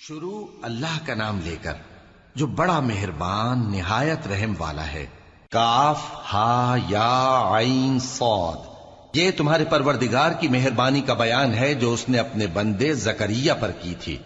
شروع اللہ کا نام لے کر جو بڑا مہربان نہایت رحم والا ہے۔ کاف ہا یا عین صاد، یہ تمہارے پروردگار کی مہربانی کا بیان ہے جو اس نے اپنے بندے زکریا پر کی تھی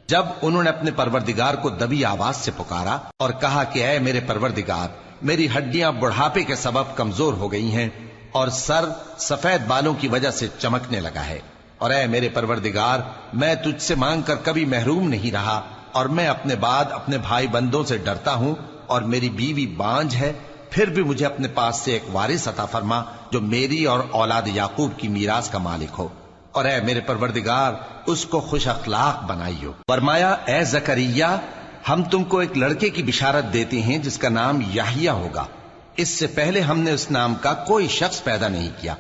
جب انہوں نے اپنے پروردگار کو دبی آواز سے پکارا اور کہا کہ اے میرے پروردگار، میری ہڈیاں بڑھاپے کے سبب کمزور ہو گئی ہیں اور سر سفید بالوں کی وجہ سے چمکنے لگا ہے، اور اے میرے پروردگار، میں تجھ سے مانگ کر کبھی محروم نہیں رہا، اور میں اپنے بعد اپنے بھائی بندوں سے ڈرتا ہوں، اور میری بیوی بانجھ ہے، پھر بھی مجھے اپنے پاس سے ایک وارث عطا فرما جو میری اور اولاد یعقوب کی میراث کا مالک ہو، اور اے میرے پروردگار، اس کو خوش اخلاق بنائیو۔ فرمایا اے زکریا، ہم تم کو ایک لڑکے کی بشارت دیتے ہیں جس کا نام یحییٰ ہوگا، اس سے پہلے ہم نے اس نام کا کوئی شخص پیدا نہیں کیا۔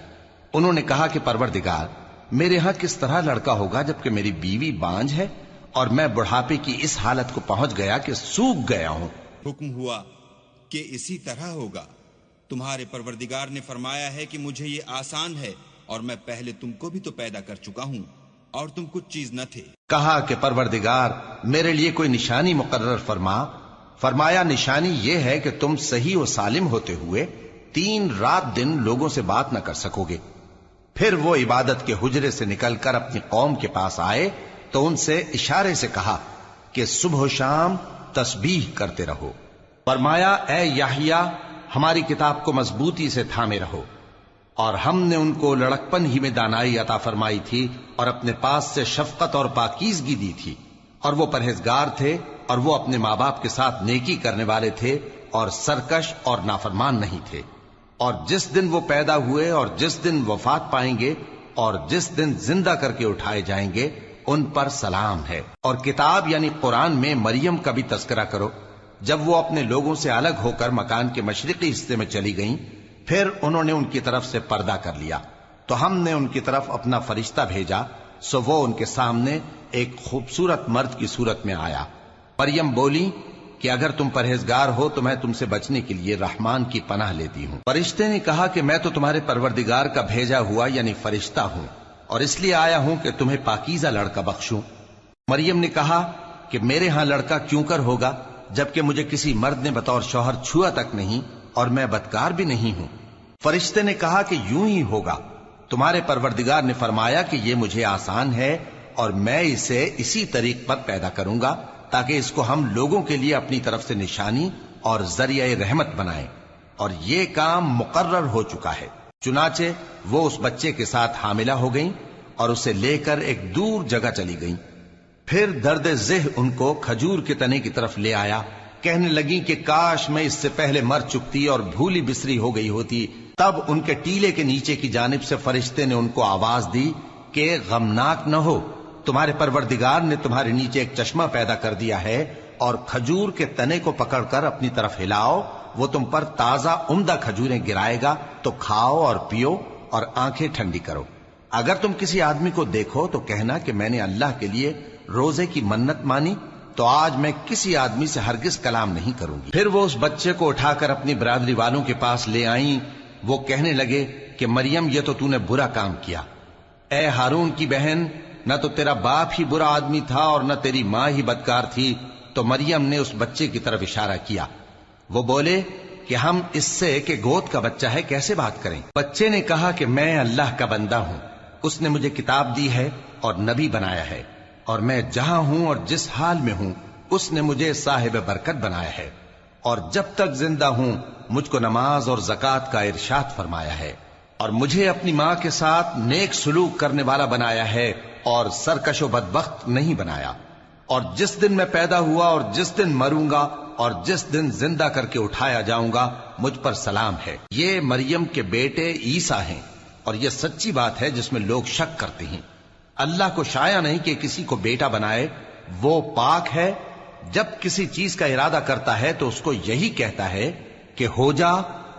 انہوں نے کہا کہ پروردگار، میرے ہاں کس طرح لڑکا ہوگا جبکہ میری بیوی بانجھ ہے اور میں بڑھاپے کی اس حالت کو پہنچ گیا کہ سوکھ گیا ہوں۔ حکم ہوا کہ اسی طرح ہوگا، تمہارے پروردگار نے فرمایا ہے کہ مجھے یہ آسان ہے، اور میں پہلے تم کو بھی تو پیدا کر چکا ہوں اور تم کچھ چیز نہ تھے۔ کہا کہ پروردگار، میرے لیے کوئی نشانی مقرر فرما۔ فرمایا نشانی یہ ہے کہ تم صحیح و سالم ہوتے ہوئے 3 رات دن لوگوں سے بات نہ کر سکو گے۔ پھر وہ عبادت کے حجرے سے نکل کر اپنی قوم کے پاس آئے تو ان سے اشارے سے کہا کہ صبح و شام تسبیح کرتے رہو۔ فرمایا اے یحییٰ، ہماری کتاب کو مضبوطی سے تھامے رہو، اور ہم نے ان کو لڑکپن ہی میں دانائی عطا فرمائی تھی اور اپنے پاس سے شفقت اور پاکیزگی دی تھی، اور وہ پرہیزگار تھے اور وہ اپنے ماں باپ کے ساتھ نیکی کرنے والے تھے اور سرکش اور نافرمان نہیں تھے۔ اور جس دن وہ پیدا ہوئے اور جس دن وفات پائیں گے اور جس دن زندہ کر کے اٹھائے جائیں گے ان پر سلام ہے۔ اور کتاب یعنی قرآن میں مریم کا بھی تذکرہ کرو، جب وہ اپنے لوگوں سے الگ ہو کر مکان کے مشرقی حصے میں چلی گئیں، پھر انہوں نے ان کی طرف سے پردہ کر لیا تو ہم نے ان کی طرف اپنا فرشتہ بھیجا، سو وہ ان کے سامنے ایک خوبصورت مرد کی صورت میں آیا۔ مریم بولی کہ اگر تم پرہیزگار ہو تو میں تم سے بچنے کے لیے رحمان کی پناہ لیتی ہوں۔ فرشتے نے کہا کہ میں تو تمہارے پروردگار کا بھیجا ہوا یعنی فرشتہ ہوں، اور اس لیے آیا ہوں کہ تمہیں پاکیزہ لڑکا بخشوں۔ مریم نے کہا کہ میرے ہاں لڑکا کیوں کر ہوگا جبکہ مجھے کسی مرد نے بطور شوہر چھوا تک نہیں اور میں بدکار بھی نہیں ہوں۔ فرشتے نے کہا کہ یوں ہی ہوگا، تمہارے پروردگار نے فرمایا کہ یہ مجھے آسان ہے اور میں اسے اسی طریق پر پیدا کروں گا تاکہ اس کو ہم لوگوں کے لیے اپنی طرف سے نشانی اور ذریعہ رحمت بنائیں، اور یہ کام مقرر ہو چکا ہے۔ چنانچہ وہ اس بچے کے ساتھ حاملہ ہو گئیں اور اسے لے کر ایک دور جگہ چلی گئیں۔ پھر درد ذہ ان کو کھجور کے تنے کی طرف لے آیا، کہنے لگی کہ کاش میں اس سے پہلے مر چکتی اور بھولی بسری ہو گئی ہوتی۔ تب ان کے ٹیلے کے نیچے کی جانب سے فرشتے نے ان کو آواز دی کہ غمناک نہ ہو، تمہارے پروردگار نے تمہارے نیچے ایک چشمہ پیدا کر دیا ہے، اور کھجور کے تنے کو پکڑ کر اپنی طرف ہلاؤ، وہ تم پر تازہ عمدہ کھجوریں گرائے گا، تو کھاؤ اور پیو اور آنکھیں ٹھنڈی کرو۔ اگر تم کسی آدمی کو دیکھو تو کہنا کہ میں نے اللہ کے لیے روزے کی منت مانی، تو آج میں کسی آدمی سے ہرگز کلام نہیں کروں گی۔ پھر وہ اس بچے کو اٹھا کر اپنی برادری والوں کے پاس لے آئیں۔ وہ کہنے لگے کہ مریم، یہ تو نے برا کام کیا۔ اے ہارون کی بہن، نہ تو تیرا باپ ہی برا آدمی تھا اور نہ تیری ماں ہی بدکار تھی۔ تو مریم نے اس بچے کی طرف اشارہ کیا۔ وہ بولے کہ ہم اس سے کہ گود کا بچہ ہے کیسے بات کریں؟ بچے نے کہا کہ میں اللہ کا بندہ ہوں، اس نے مجھے کتاب دی ہے اور نبی بنایا ہے، اور میں جہاں ہوں اور جس حال میں ہوں اس نے مجھے صاحب برکت بنایا ہے، اور جب تک زندہ ہوں مجھ کو نماز اور زکوٰۃ کا ارشاد فرمایا ہے، اور مجھے اپنی ماں کے ساتھ نیک سلوک کرنے والا بنایا ہے اور سرکش و بدبخت نہیں بنایا، اور جس دن میں پیدا ہوا اور جس دن مروں گا اور جس دن زندہ کر کے اٹھایا جاؤں گا مجھ پر سلام ہے۔ یہ مریم کے بیٹے عیسیٰ ہیں، اور یہ سچی بات ہے جس میں لوگ شک کرتے ہیں۔ اللہ کو شایع نہیں کہ کسی کو بیٹا بنائے، وہ پاک ہے، جب کسی چیز کا ارادہ کرتا ہے تو اس کو یہی کہتا ہے کہ ہو جا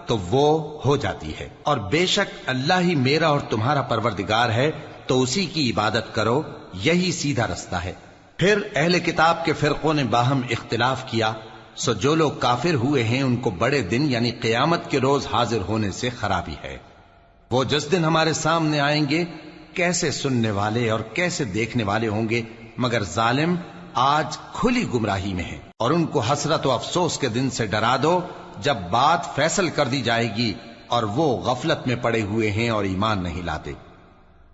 تو وہ ہو جاتی ہے، اور بے شک اللہ ہی میرا اور تمہارا پروردگار ہے، تو اسی کی عبادت کرو، یہی سیدھا رستہ ہے۔ پھر اہل کتاب کے فرقوں نے باہم اختلاف کیا، سو جو لوگ کافر ہوئے ہیں ان کو بڑے دن یعنی قیامت کے روز حاضر ہونے سے خرابی ہے۔ وہ جس دن ہمارے سامنے آئیں گے کیسے سننے والے اور کیسے دیکھنے والے ہوں گے، مگر ظالم آج کھلی گمراہی میں ہیں، اور ان کو حسرت و افسوس کے دن سے ڈرا دو جب بات فیصل کر دی جائے گی اور وہ غفلت میں پڑے ہوئے ہیں اور ایمان نہیں لاتے۔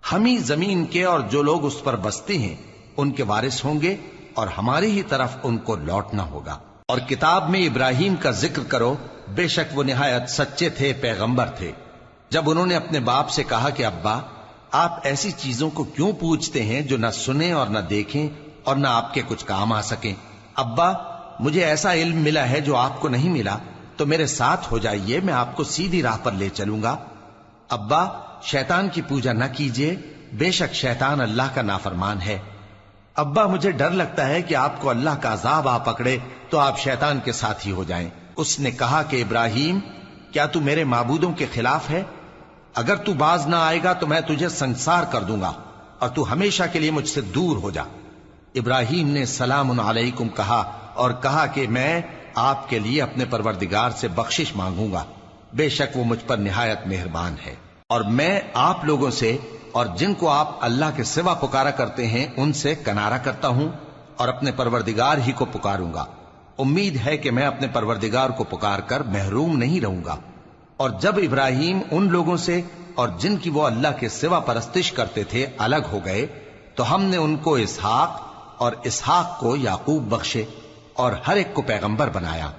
ہم ہی زمین کے اور جو لوگ اس پر بستے ہیں ان کے وارث ہوں گے، اور ہماری ہی طرف ان کو لوٹنا ہوگا۔ اور کتاب میں ابراہیم کا ذکر کرو، بے شک وہ نہایت سچے تھے، پیغمبر تھے۔ جب انہوں نے اپنے باپ سے کہا کہ ابا، آپ ایسی چیزوں کو کیوں پوچھتے ہیں جو نہ سنیں اور نہ دیکھیں اور نہ آپ کے کچھ کام آ سکیں؟ ابا، مجھے ایسا علم ملا ہے جو آپ کو نہیں ملا، تو میرے ساتھ ہو جائیے، میں آپ کو سیدھی راہ پر لے چلوں گا۔ ابا، شیطان کی پوجا نہ کیجیے، بے شک شیطان اللہ کا نافرمان ہے۔ ابا، مجھے ڈر لگتا ہے کہ آپ کو اللہ کا عذاب آ پکڑے تو آپ شیطان کے ساتھی ہو جائیں۔ اس نے کہا کہ ابراہیم، کیا تو میرے معبودوں کے خلاف ہے؟ اگر تو باز نہ آئے گا تو میں تجھے سنسار کر دوں گا، اور تو ہمیشہ کے لیے مجھ سے دور ہو جا۔ ابراہیم نے سلام علیکم کہا اور کہا کہ میں آپ کے لیے اپنے پروردگار سے بخشش مانگوں گا، بے شک وہ مجھ پر نہایت مہربان ہے، اور میں آپ لوگوں سے اور جن کو آپ اللہ کے سوا پکارا کرتے ہیں ان سے کنارہ کرتا ہوں، اور اپنے پروردگار ہی کو پکاروں گا۔ امید ہے کہ میں اپنے پروردگار کو پکار کر محروم نہیں رہوں گا۔ اور جب ابراہیم ان لوگوں سے اور جن کی وہ اللہ کے سوا پرستش کرتے تھے الگ ہو گئے، تو ہم نے ان کو اسحاق اور اسحاق کو یعقوب بخشے، اور ہر ایک کو پیغمبر بنایا،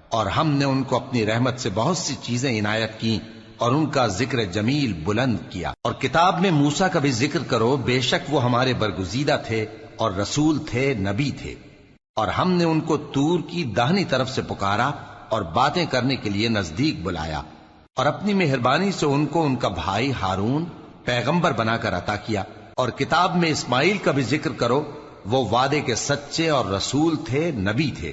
اور ہم نے ان کو اپنی رحمت سے بہت سی چیزیں عنایت کی، اور ان کا ذکر جمیل بلند کیا۔ اور کتاب میں موسیٰ کا بھی ذکر کرو، بے شک وہ ہمارے برگزیدہ تھے اور رسول تھے، نبی تھے، اور ہم نے ان کو طور کی داہنی طرف سے پکارا اور باتیں کرنے کے لیے نزدیک بلایا، اور اپنی مہربانی سے ان کو ان کا بھائی ہارون پیغمبر بنا کر عطا کیا۔ اور کتاب میں اسماعیل کا بھی ذکر کرو، وہ وعدے کے سچے اور رسول تھے، نبی تھے،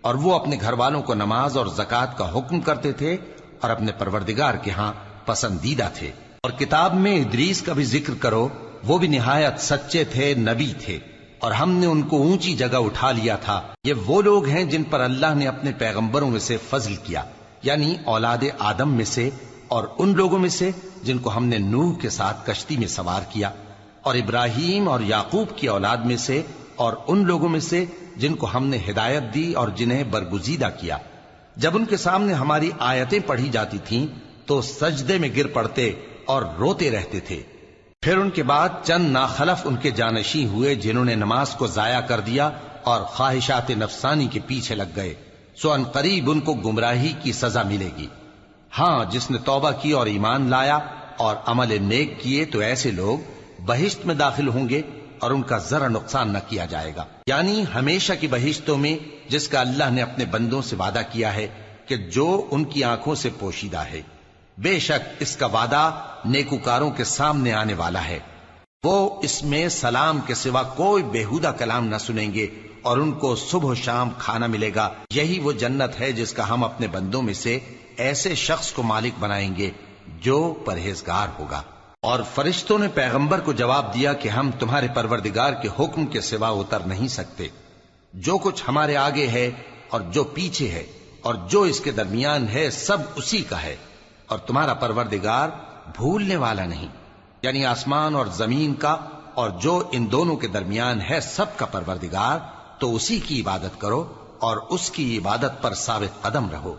اور وہ اپنے گھر والوں کو نماز اور زکوٰۃ کا حکم کرتے تھے اور اپنے پروردگار کے ہاں پسندیدہ تھے۔ اور کتاب میں ادریس کا بھی ذکر کرو، وہ بھی نہایت سچے تھے، نبی تھے، اور ہم نے ان کو اونچی جگہ اٹھا لیا تھا۔ یہ وہ لوگ ہیں جن پر اللہ نے اپنے پیغمبروں میں سے فضل کیا، یعنی اولاد آدم میں سے، اور ان لوگوں میں سے جن کو ہم نے نوح کے ساتھ کشتی میں سوار کیا، اور ابراہیم اور یعقوب کی اولاد میں سے، اور ان لوگوں میں سے جن کو ہم نے ہدایت دی اور جنہیں برگزیدہ کیا۔ جب ان کے سامنے ہماری آیتیں پڑھی جاتی تھیں تو سجدے میں گر پڑتے اور روتے رہتے تھے۔ پھر ان کے بعد چند ناخلف ان کے جانشین ہوئے جنہوں نے نماز کو ضائع کر دیا اور خواہشات نفسانی کے پیچھے لگ گئے، سو ان قریب ان کو گمراہی کی سزا ملے گی۔ ہاں، جس نے توبہ کی اور ایمان لایا اور عمل نیک کیے تو ایسے لوگ بہشت میں داخل ہوں گے اور ان کا ذرا نقصان نہ کیا جائے گا، یعنی ہمیشہ کی بہشتوں میں جس کا اللہ نے اپنے بندوں سے وعدہ کیا ہے کہ جو ان کی آنکھوں سے پوشیدہ ہے۔ بے شک اس کا وعدہ نیکوکاروں کے سامنے آنے والا ہے، وہ اس میں سلام کے سوا کوئی بیہودہ کلام نہ سنیں گے، اور ان کو صبح و شام کھانا ملے گا۔ یہی وہ جنت ہے جس کا ہم اپنے بندوں میں سے ایسے شخص کو مالک بنائیں گے جو پرہیزگار ہوگا۔ اور فرشتوں نے پیغمبر کو جواب دیا کہ ہم تمہارے پروردگار کے حکم کے سوا اتر نہیں سکتے۔ جو کچھ ہمارے آگے ہے اور جو پیچھے ہے اور جو اس کے درمیان ہے سب اسی کا ہے، اور تمہارا پروردگار بھولنے والا نہیں، یعنی آسمان اور زمین کا اور جو ان دونوں کے درمیان ہے سب کا پروردگار، تو اسی کی عبادت کرو اور اس کی عبادت پر ثابت قدم رہو۔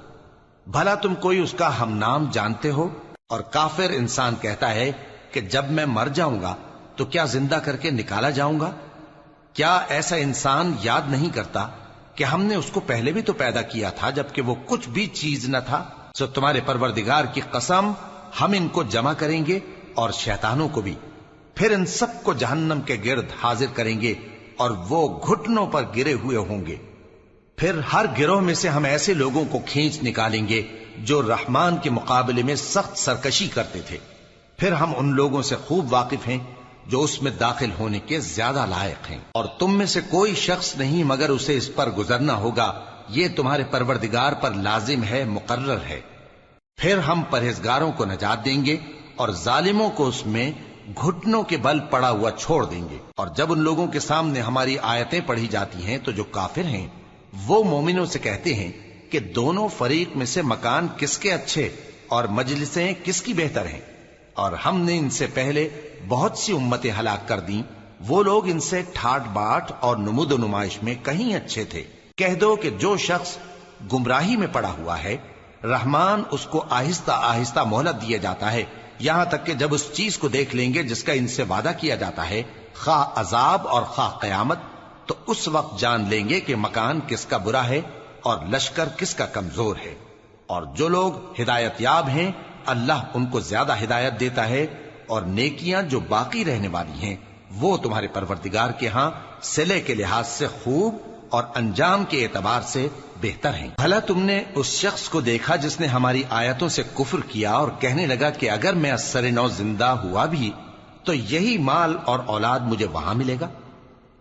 بھلا تم کوئی اس کا ہم نام جانتے ہو؟ اور کافر انسان کہتا ہے کہ جب میں مر جاؤں گا تو کیا زندہ کر کے نکالا جاؤں گا؟ کیا ایسا انسان یاد نہیں کرتا کہ ہم نے اس کو پہلے بھی تو پیدا کیا تھا جبکہ وہ کچھ بھی چیز نہ تھا؟ سو تمہارے پروردگار کی قسم، ہم ان کو جمع کریں گے اور شیطانوں کو بھی، پھر ان سب کو جہنم کے گرد حاضر کریں گے اور وہ گھٹنوں پر گرے ہوئے ہوں گے۔ پھر ہر گروہ میں سے ہم ایسے لوگوں کو کھینچ نکالیں گے جو رحمان کے مقابلے میں سخت سرکشی کرتے تھے، پھر ہم ان لوگوں سے خوب واقف ہیں جو اس میں داخل ہونے کے زیادہ لائق ہیں، اور تم میں سے کوئی شخص نہیں مگر اسے اس پر گزرنا ہوگا، یہ تمہارے پروردگار پر لازم ہے، مقرر ہے۔ پھر ہم پرہیزگاروں کو نجات دیں گے اور ظالموں کو اس میں گھٹنوں کے بل پڑا ہوا چھوڑ دیں گے۔ اور جب ان لوگوں کے سامنے ہماری آیتیں پڑھی جاتی ہیں تو جو کافر ہیں وہ مومنوں سے کہتے ہیں کہ دونوں فریق میں سے مکان کس کے اچھے اور مجلسیں کس کی بہتر ہیں، اور ہم نے ان سے پہلے بہت سی امتیں ہلاک کر دیں وہ لوگ ان سے ٹھاٹ باٹ اور نمود و نمائش میں کہیں اچھے تھے۔ کہہ دو کہ جو شخص گمراہی میں پڑا ہوا ہے، رحمان اس کو آہستہ آہستہ مہلت دیا جاتا ہے، یہاں تک کہ جب اس چیز کو دیکھ لیں گے جس کا ان سے وعدہ کیا جاتا ہے، خواہ عذاب اور خواہ قیامت، تو اس وقت جان لیں گے کہ مکان کس کا برا ہے اور لشکر کس کا کمزور ہے۔ اور جو لوگ ہدایت یاب ہیں، اللہ ان کو زیادہ ہدایت دیتا ہے، اور نیکیاں جو باقی رہنے والی ہیں وہ تمہارے پروردگار کے ہاں صلے کے لحاظ سے خوب اور انجام کے اعتبار سے بہتر ہیں۔ بھلا تم نے اس شخص کو دیکھا جس نے ہماری آیتوں سے کفر کیا اور کہنے لگا کہ اگر میں اثر نو زندہ ہوا بھی تو یہی مال اور اولاد مجھے وہاں ملے گا؟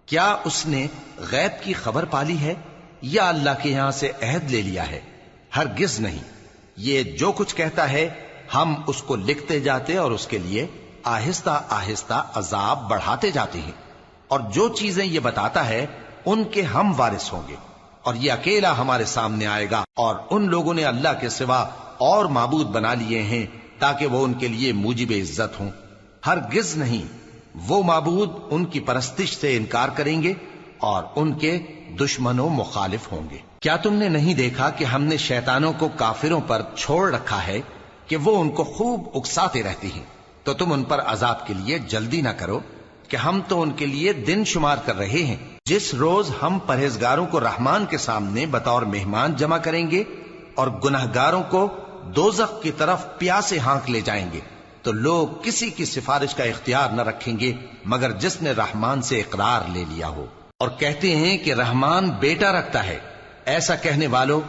کیا اس نے غیب کی خبر پالی ہے یا اللہ کے یہاں سے عہد لے لیا ہے؟ ہرگز نہیں، یہ جو کچھ کہتا ہے ہم اس کو لکھتے جاتے اور اس کے لیے آہستہ آہستہ عذاب بڑھاتے جاتے ہیں، اور جو چیزیں یہ بتاتا ہے ان کے ہم وارث ہوں گے، اور یہ اکیلا ہمارے سامنے آئے گا۔ اور ان لوگوں نے اللہ کے سوا اور معبود بنا لیے ہیں تاکہ وہ ان کے لیے موجب عزت ہوں۔ ہرگز نہیں، وہ معبود ان کی پرستش سے انکار کریں گے اور ان کے دشمن و مخالف ہوں گے۔ کیا تم نے نہیں دیکھا کہ ہم نے شیطانوں کو کافروں پر چھوڑ رکھا ہے کہ وہ ان کو خوب اکساتے رہتے ہیں؟ تو تم ان پر عذاب کے لیے جلدی نہ کرو کہ ہم تو ان کے لیے دن شمار کر رہے ہیں۔ جس روز ہم پرہیزگاروں کو رحمان کے سامنے بطور مہمان جمع کریں گے اور گناہگاروں کو دوزخ کی طرف پیاسے ہانک لے جائیں گے، تو لوگ کسی کی سفارش کا اختیار نہ رکھیں گے مگر جس نے رحمان سے اقرار لے لیا ہو۔ اور کہتے ہیں کہ رحمان بیٹا رکھتا ہے۔ ایسا کہنے والوں،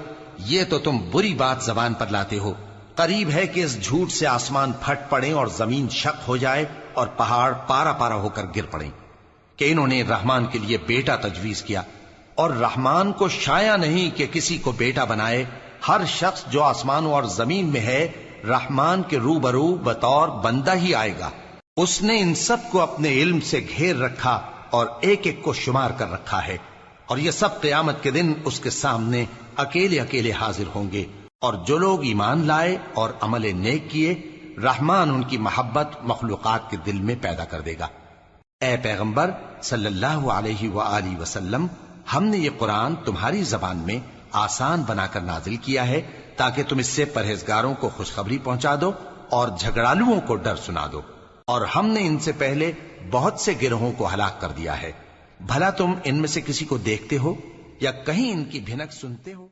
یہ تو تم بری بات زبان پر لاتے ہو۔ قریب ہے کہ اس جھوٹ سے آسمان پھٹ پڑے اور زمین شق ہو جائے اور پہاڑ پارا پارا ہو کر گر پڑیں کہ انہوں نے رحمان کے لیے بیٹا تجویز کیا، اور رحمان کو شایع نہیں کہ کسی کو بیٹا بنائے۔ ہر شخص جو آسمانوں اور زمین میں ہے رحمان کے روبرو بطور بندہ ہی آئے گا۔ اس نے ان سب کو اپنے علم سے گھیر رکھا اور ایک ایک کو شمار کر رکھا ہے، اور یہ سب قیامت کے دن اس کے سامنے اکیلے اکیلے حاضر ہوں گے۔ اور جو لوگ ایمان لائے اور عمل نیک کیے، رحمان ان کی محبت مخلوقات کے دل میں پیدا کر دے گا۔ اے پیغمبر صلی اللہ علیہ وآلہ وسلم، ہم نے یہ قرآن تمہاری زبان میں آسان بنا کر نازل کیا ہے تاکہ تم اس سے پرہیزگاروں کو خوشخبری پہنچا دو اور جھگڑالوؤں کو ڈر سنا دو۔ اور ہم نے ان سے پہلے بہت سے گروہوں کو ہلاک کر دیا ہے۔ بھلا تم ان میں سے کسی کو دیکھتے ہو یا کہیں ان کی بھنک سنتے ہو؟